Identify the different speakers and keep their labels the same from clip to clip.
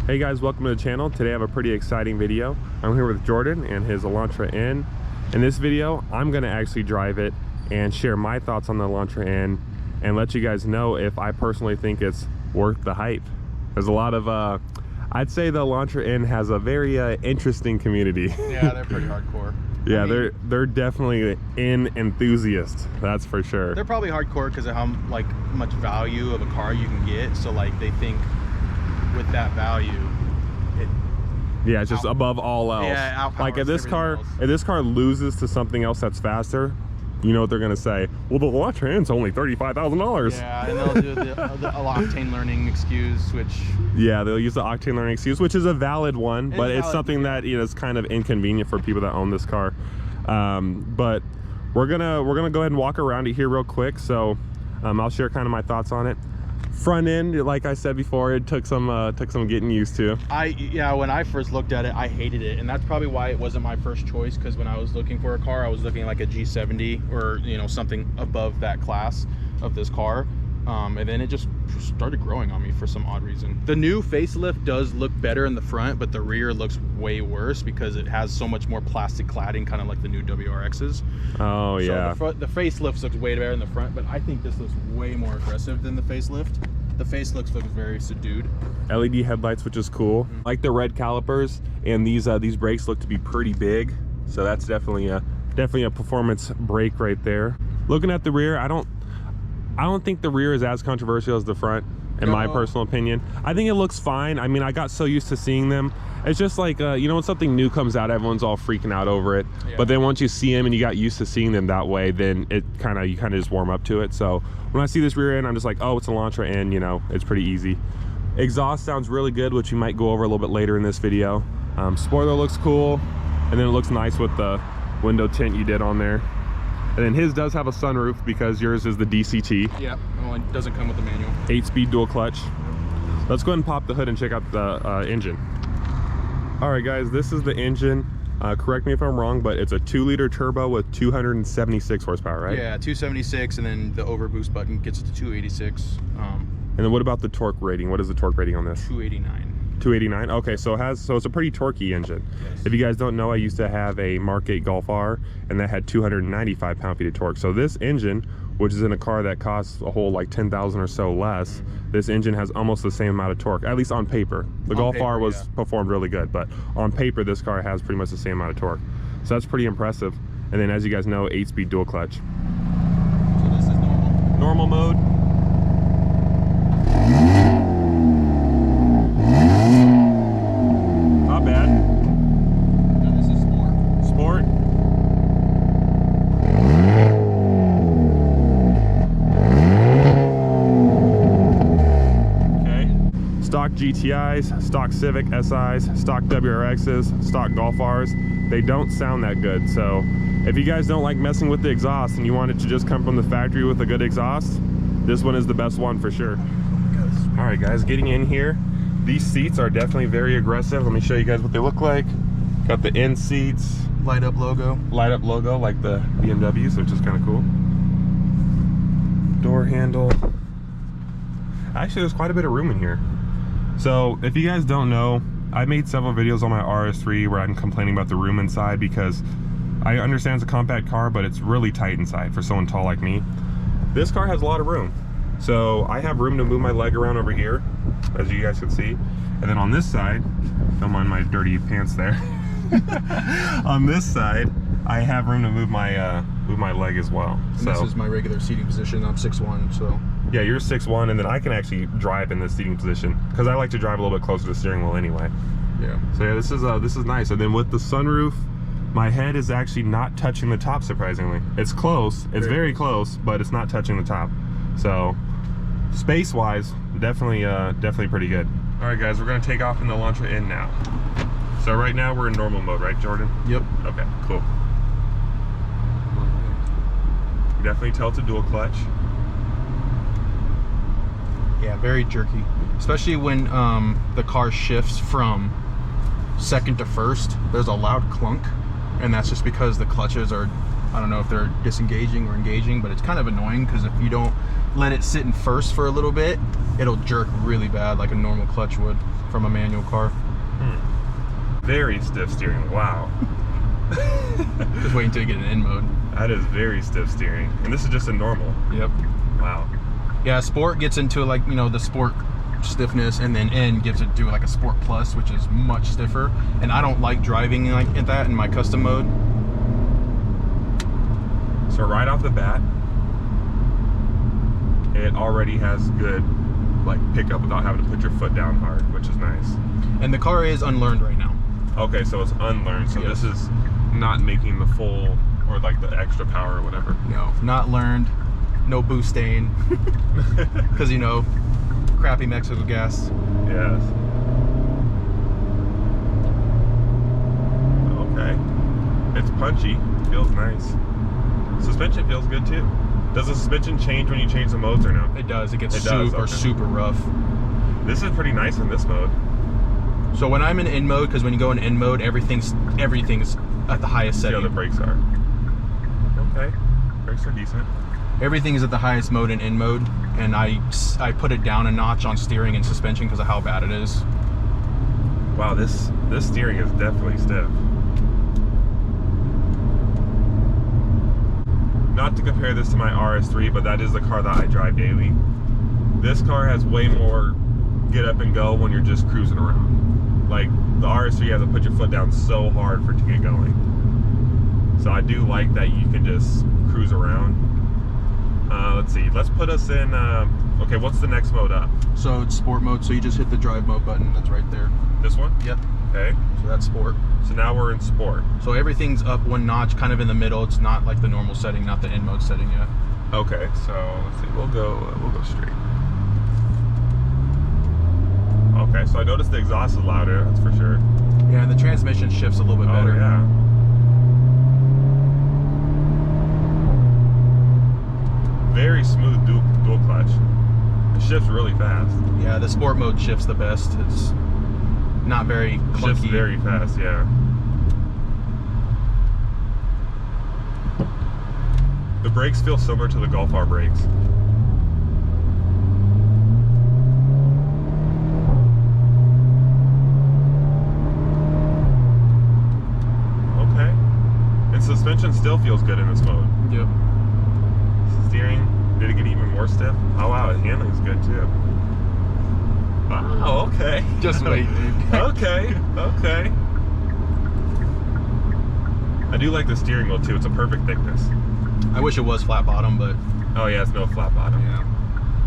Speaker 1: Hey guys, welcome to the channel. Today I have a pretty exciting video. I'm here with Jordyn and his Elantra N. In this video, I'm gonna actually drive it and share my thoughts on the Elantra N and let you guys know if I personally think it's worth the hype. There's a lot of, I'd say the Elantra N has a very interesting community.
Speaker 2: Yeah, they're pretty hardcore.
Speaker 1: Yeah,
Speaker 2: I mean,
Speaker 1: they're definitely N enthusiasts, that's for sure.
Speaker 2: They're probably hardcore because of how much value of a car you can get. So they think with that value,
Speaker 1: yeah, it's just above all else.
Speaker 2: Yeah,
Speaker 1: like if this car
Speaker 2: else.
Speaker 1: loses to something else that's faster, you know what they're gonna say? Well, the Elantra N's only $35,000.
Speaker 2: Yeah, and they'll do the octane learning excuse, which
Speaker 1: yeah, they'll use the octane learning excuse, which is a valid one, but it's something that is kind of inconvenient for people that own this car. But we're gonna go ahead and walk around it here real quick. So I'll share kind of my thoughts on it. Front end, like I said before, it took some getting used to.
Speaker 2: When I first looked at it, I hated it, and that's probably why it wasn't my first choice. Because when I was looking for a car, I was looking like a G70 or something above that class of this car, and then it just started growing on me for some odd reason. The new facelift does look better in the front, but the rear looks way worse because it has so much more plastic cladding, kind of like the new WRXs.
Speaker 1: Oh yeah.
Speaker 2: So the facelift looks way better in the front, but I think this looks way more aggressive than the facelift. The facelift looks very subdued.
Speaker 1: LED headlights, which is cool. Like the red calipers, and these brakes look to be pretty big. So that's definitely a performance brake right there. Looking at the rear, I don't think the rear is as controversial as the front, in my personal opinion. I think it looks fine. I mean, I got so used to seeing them. It's just like, when something new comes out, everyone's all freaking out over it. Yeah. But then once you see them and you got used to seeing them that way, then you kind of just warm up to it. So when I see this rear end, I'm just like, oh, it's an Elantra N, it's pretty easy. Exhaust sounds really good, which we might go over a little bit later in this video. Spoiler looks cool, and then it looks nice with the window tint you did on there. And then his does have a sunroof because yours is the DCT.
Speaker 2: Yeah, well, it doesn't come with the manual. 8-speed
Speaker 1: dual clutch. Let's go ahead and pop the hood and check out the engine. All right, guys, this is the engine. Correct me if I'm wrong, but it's a 2-liter turbo with 276 horsepower, right?
Speaker 2: Yeah, 276, and then the overboost button gets it to 286.
Speaker 1: And then what about the torque rating? What is the torque rating on this?
Speaker 2: 289.
Speaker 1: 289. Okay, so it's a pretty torquey engine. Yes. If you guys don't know, I used to have a Mark 8 Golf R, and that had 295 pound-feet of torque. So this engine, which is in a car that costs a whole like 10,000 or so less, this engine has almost the same amount of torque, at least on paper. The Golf R was performed really good, but on paper this car has pretty much the same amount of torque. So that's pretty impressive. And then, as you guys know, 8-speed dual clutch.
Speaker 2: So this is normal.
Speaker 1: Normal mode. Not bad.
Speaker 2: No, this is sport.
Speaker 1: Sport. Okay. Stock GTIs, stock Civic SIs, stock WRXs, stock Golf Rs. They don't sound that good. So if you guys don't like messing with the exhaust and you want it to just come from the factory with a good exhaust, this one is the best one for sure. All right, guys, getting in here. These seats are definitely very aggressive. Let me show you guys what they look like. Got the end seats.
Speaker 2: Light up logo.
Speaker 1: Light up logo like the BMWs, which is kind of cool. Door handle. Actually, there's quite a bit of room in here. So if you guys don't know, I made several videos on my RS3 where I'm complaining about the room inside because I understand it's a compact car, but it's really tight inside for someone tall like me. This car has a lot of room. So I have room to move my leg around over here, as you guys can see. And then on this side, don't mind my dirty pants there. On this side, I have room to move my leg as well.
Speaker 2: So this is my regular seating position. I'm 6'1", so.
Speaker 1: Yeah, you're 6'1", and then I can actually drive in this seating position because I like to drive a little bit closer to the steering wheel anyway.
Speaker 2: Yeah.
Speaker 1: So yeah, this is nice. And then with the sunroof, my head is actually not touching the top, surprisingly. It's close. It's very close, but it's not touching the top. So space-wise, definitely pretty good. All right, guys, we're gonna take off in the Elantra N now. So right now we're in normal mode, right, Jordyn?
Speaker 2: Yep.
Speaker 1: Okay, cool. Definitely tell it's a dual clutch.
Speaker 2: Yeah, very jerky, especially when the car shifts from second to first. There's a loud clunk, and that's just because the clutches are I don't know if they're disengaging or engaging, but it's kind of annoying because if you don't let it sit in first for a little bit, it'll jerk really bad like a normal clutch would from a manual car.
Speaker 1: Very stiff steering. Wow.
Speaker 2: Just wait until you get an N mode.
Speaker 1: That is very stiff steering. And this is just a normal.
Speaker 2: Yep.
Speaker 1: Wow.
Speaker 2: Yeah, Sport gets into like, you know, the Sport stiffness, and then N gives it to like a Sport Plus, which is much stiffer. And I don't like driving like at that in my custom mode.
Speaker 1: So right off the bat, it already has good like pickup without having to put your foot down hard, which is nice.
Speaker 2: And the car is unlearned right now.
Speaker 1: Okay, so it's unlearned. So
Speaker 2: Yes.
Speaker 1: this is not making the full or like the extra power or whatever.
Speaker 2: No, not learned. No boost stain. Because, you know, crappy Mexico gas.
Speaker 1: Yes. Okay. It's punchy. Feels nice. Suspension feels good too. Does the suspension change when you change the modes or no?
Speaker 2: It does. It gets
Speaker 1: It does,
Speaker 2: super,
Speaker 1: okay.
Speaker 2: super rough.
Speaker 1: This is pretty nice in this mode.
Speaker 2: So when I'm in N mode, because when you go in N mode, everything's at the highest
Speaker 1: See how
Speaker 2: setting.
Speaker 1: the brakes are. Okay. Brakes are decent.
Speaker 2: Everything is at the highest mode in N mode, and I put it down a notch on steering and suspension because of how bad it is.
Speaker 1: Wow, this steering is definitely stiff. Not to compare this to my RS3, but that is the car that I drive daily. This car has way more get up and go when you're just cruising around. Like the RS3, you have to put your foot down so hard for it to get going. So I do like that you can just cruise around. Let's see, let's put us in, okay, what's the next mode up?
Speaker 2: So it's Sport mode, so you just hit the drive mode button that's right there.
Speaker 1: This one?
Speaker 2: Yep.
Speaker 1: Okay,
Speaker 2: So that's Sport.
Speaker 1: so now we're in Sport.
Speaker 2: So everything's up one notch, kind of in the middle. It's not like the normal setting, not the N mode setting yet.
Speaker 1: Okay, so let's see, we'll go straight. Okay, so I noticed the exhaust is louder, that's for sure.
Speaker 2: Yeah, and the transmission shifts a little bit better.
Speaker 1: Oh, yeah. Very smooth dual clutch. It shifts really fast.
Speaker 2: Yeah, the Sport mode shifts the best. It's not very clunky.
Speaker 1: Shifts very fast, yeah. The brakes feel similar to the Golf R brakes. Okay. And suspension still feels good in this mode.
Speaker 2: Yep.
Speaker 1: Steering, did it get even more stiff? Oh wow, the handling's good too. Wow, okay.
Speaker 2: Just wait, dude.
Speaker 1: Okay. I do like the steering wheel too, it's a perfect thickness.
Speaker 2: I wish it was flat bottom, but
Speaker 1: Oh yeah, it's no flat bottom.
Speaker 2: yeah.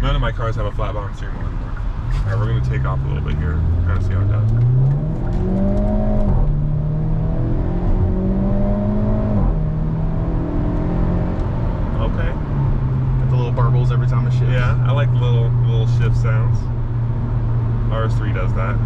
Speaker 1: None of my cars have a flat bottom steering wheel anymore. Alright, we're gonna take off a little bit here, kind of see how it does. Okay.
Speaker 2: Got the little burbles every time it shifts.
Speaker 1: Yeah, I like the little shift sounds. RS3 does that.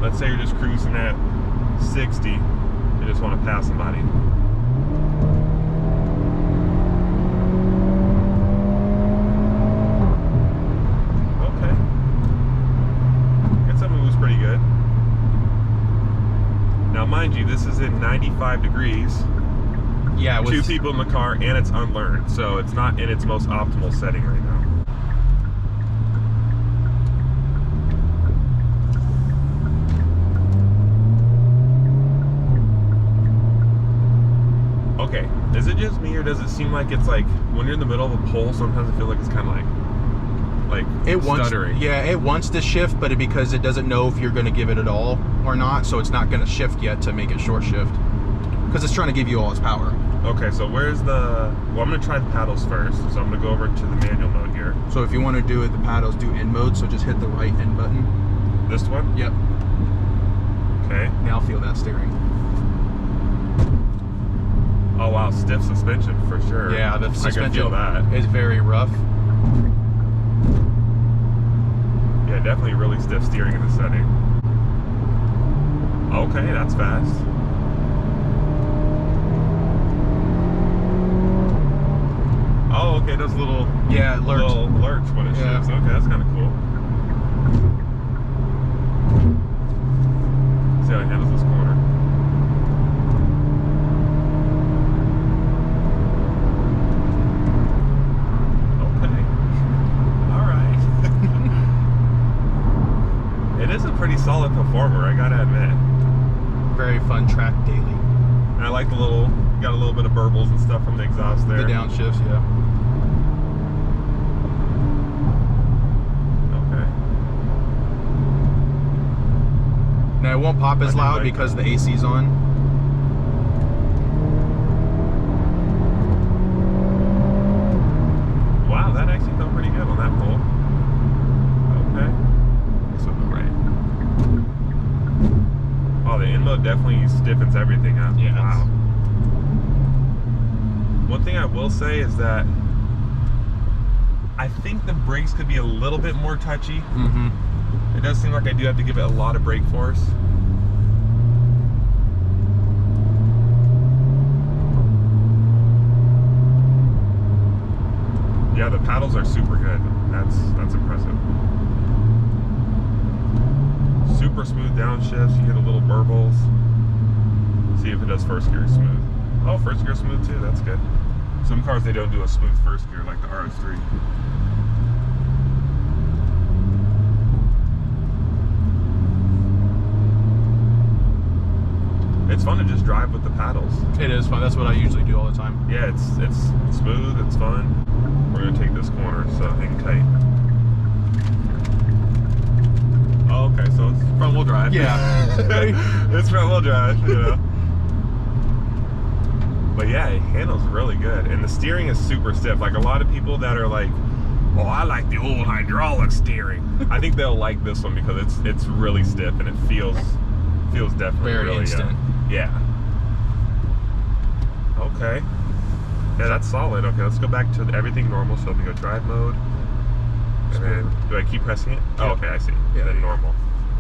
Speaker 1: Let's say you're just cruising at 60, you just want to pass somebody. Okay. Gets that moves pretty good. Now mind you, this is in 95 degrees.
Speaker 2: Yeah, with,
Speaker 1: 2 people in the car, and it's unlearned, so it's not in its most optimal setting right now. Okay, is it just me, or does it seem like it's like when you're in the middle of a pole, sometimes I feel like it's kind of like
Speaker 2: it wants,
Speaker 1: stuttering?
Speaker 2: yeah, it wants to shift, but because it doesn't know if you're going to give it at all or not, so it's not going to shift yet to make it short shift. Because it's trying to give you all its power.
Speaker 1: Okay, so where's the... Well, I'm going to try the paddles first, so I'm going to go over to the manual mode here.
Speaker 2: So if you want to do it, the paddles do N mode, so just hit the right N button.
Speaker 1: This one?
Speaker 2: Yep.
Speaker 1: Okay.
Speaker 2: Now feel that steering.
Speaker 1: Oh wow, stiff suspension for sure.
Speaker 2: Yeah, the suspension
Speaker 1: I can feel that.
Speaker 2: is very rough.
Speaker 1: Yeah, definitely really stiff steering in the setting. Okay, that's fast. Oh, okay, does a little...
Speaker 2: Yeah, it lurch.
Speaker 1: Little lurch when it shifts. Okay, that's kind of cool. See how it handles this corner. pretty solid performer, I gotta admit.
Speaker 2: Very fun track daily.
Speaker 1: And I like the little, got a little bit of burbles and stuff from the exhaust there.
Speaker 2: The downshifts, yeah.
Speaker 1: Okay.
Speaker 2: Now it won't pop as loud because the AC's on.
Speaker 1: Wow, that actually felt pretty good on that pull. Okay. This will go right. Oh, the end mode definitely stiffens everything up.
Speaker 2: Yeah.
Speaker 1: Wow. One thing I will say is that I think the brakes could be a little bit more touchy.
Speaker 2: Mm-hmm.
Speaker 1: It does seem like I do have to give it a lot of brake force. Yeah, the paddles are super good. That's impressive. Super smooth downshifts. You hit a little burbles. See if it does first gear smooth. Oh, first gear smooth too. That's good. Some cars, they don't do a smooth first gear like the RS3. It's fun to just drive with the paddles.
Speaker 2: It is fun. That's what I usually do all the time.
Speaker 1: Yeah, it's smooth, it's fun. We're gonna take this corner, so hang tight. Oh, okay, so it's front wheel drive.
Speaker 2: Yeah.
Speaker 1: It's front wheel drive, you know. But yeah, it handles really good. And the steering is super stiff. Like a lot of people that are like, oh, I like the old hydraulic steering. I think they'll like this one because it's really stiff and it feels definitely
Speaker 2: Very
Speaker 1: really
Speaker 2: instant.
Speaker 1: yeah. Okay. Yeah, that's solid. Okay, let's go back to everything normal. So we go drive mode. And then, do I keep pressing it? Oh, okay, I see.
Speaker 2: Yeah,
Speaker 1: Then normal.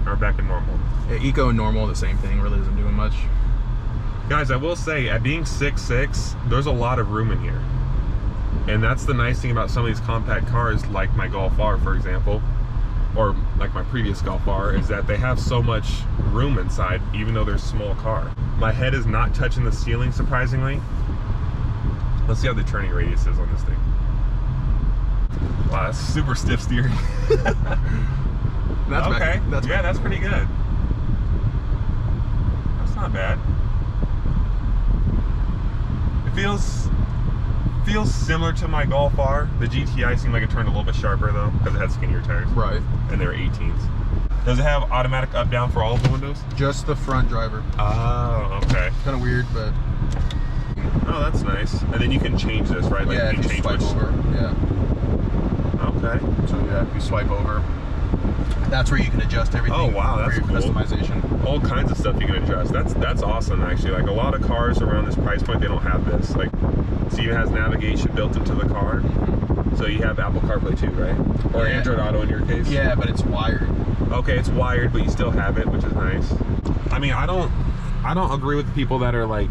Speaker 1: Or back in normal.
Speaker 2: Yeah, eco and normal, the same thing. Really isn't doing much.
Speaker 1: Guys, I will say, at being 6'6", there's a lot of room in here. And that's the nice thing about some of these compact cars, like my Golf R, for example, or like my previous Golf R, is that they have so much room inside, even though they're a small car. My head is not touching the ceiling, surprisingly. Let's see how the turning radius is on this thing. Wow, that's super stiff steering.
Speaker 2: That's
Speaker 1: okay.
Speaker 2: That's
Speaker 1: yeah, that's pretty good. That's not bad. It feels similar to my Golf R. The GTI seemed like it turned a little bit sharper though, because it had skinnier tires.
Speaker 2: Right.
Speaker 1: And they were 18s. Does it have automatic up down for all of the windows?
Speaker 2: Just the front driver.
Speaker 1: Oh, okay.
Speaker 2: Kind of weird, but
Speaker 1: oh, that's nice. And then you can change this, right? Like
Speaker 2: yeah,
Speaker 1: you
Speaker 2: if you
Speaker 1: can change
Speaker 2: swipe over. Yeah.
Speaker 1: Okay.
Speaker 2: So yeah, if you swipe over, that's where you can adjust everything.
Speaker 1: Oh wow, that's
Speaker 2: for your
Speaker 1: cool.
Speaker 2: Customization.
Speaker 1: All kinds of stuff you can adjust. That's awesome actually. Like a lot of cars around this price point, they don't have this. Like, see, it has navigation built into the car. So you have Apple CarPlay too, right? Or
Speaker 2: Yeah.
Speaker 1: Android Auto in your case.
Speaker 2: Yeah, but it's wired.
Speaker 1: Okay, it's wired, but you still have it, which is nice. I mean, I don't agree with the people that are like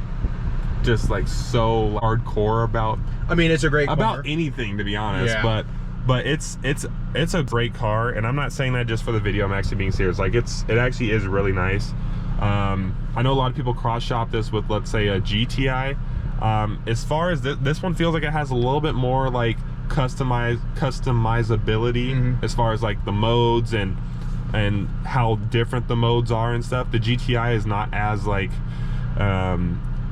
Speaker 1: just like so hardcore about.
Speaker 2: I mean, it's a great
Speaker 1: about
Speaker 2: car.
Speaker 1: anything, to be honest.
Speaker 2: Yeah.
Speaker 1: But it's a great car, and I'm not saying that just for the video. I'm actually being serious. Like it actually is really nice. I know a lot of people cross shop this with, let's say, a GTI. As far as this one feels like it has a little bit more like customizability as far as like the modes and how different the modes are and stuff. The GTI is not as like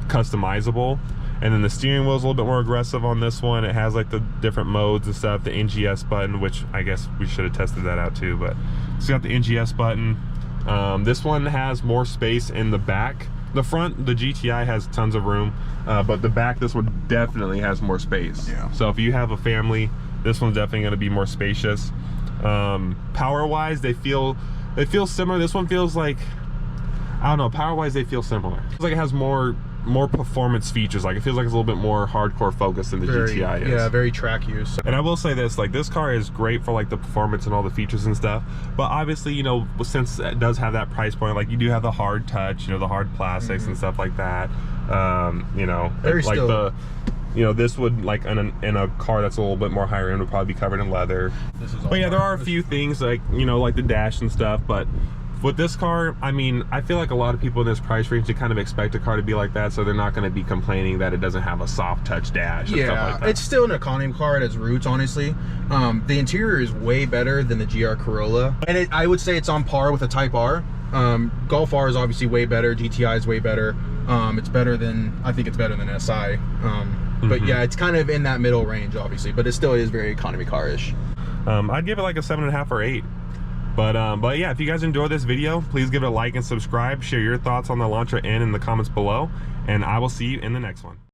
Speaker 1: customizable. And then the steering wheel is a little bit more aggressive on this one. It has like the different modes and stuff, the NGS button, which I guess we should have tested that out too, but it's got the NGS button. This one has more space in the back. The front, the GTI has tons of room, but the back, this one definitely has more space.
Speaker 2: Yeah.
Speaker 1: So if you have a family, this one's definitely gonna be more spacious. Power-wise, they feel similar. This one feels like, I don't know, power-wise they feel similar. It feels like it has more performance features. Like it feels like it's a little bit more hardcore focused than the GTI is.
Speaker 2: Yeah, very track use.
Speaker 1: And I will say this, like this car is great for like the performance and all the features and stuff, but obviously, you know, since it does have that price point, like you do have the hard touch, you know, the hard plastics and stuff like that. You know,
Speaker 2: Very
Speaker 1: like
Speaker 2: still.
Speaker 1: you know, this would, like in a car that's a little bit more higher end, would probably be covered in leather.
Speaker 2: This is all
Speaker 1: But yeah, there are a few things like, you know, like the dash and stuff, but with this car, I mean, I feel like a lot of people in this price range, they kind of expect a car to be like that, so they're not going to be complaining that it doesn't have a soft touch dash and stuff like that.
Speaker 2: It's still an economy car at its roots, honestly. The interior is way better than the GR Corolla, and I would say it's on par with a Type R. Golf R is obviously way better, GTI is way better. It's better than, I think it's better than SI. But yeah, it's kind of in that middle range, obviously, but it still is very economy car-ish.
Speaker 1: I'd give it like a 7.5 or 8. But yeah, if you guys enjoyed this video, please give it a like and subscribe. Share your thoughts on the Elantra in the comments below, and I will see you in the next one.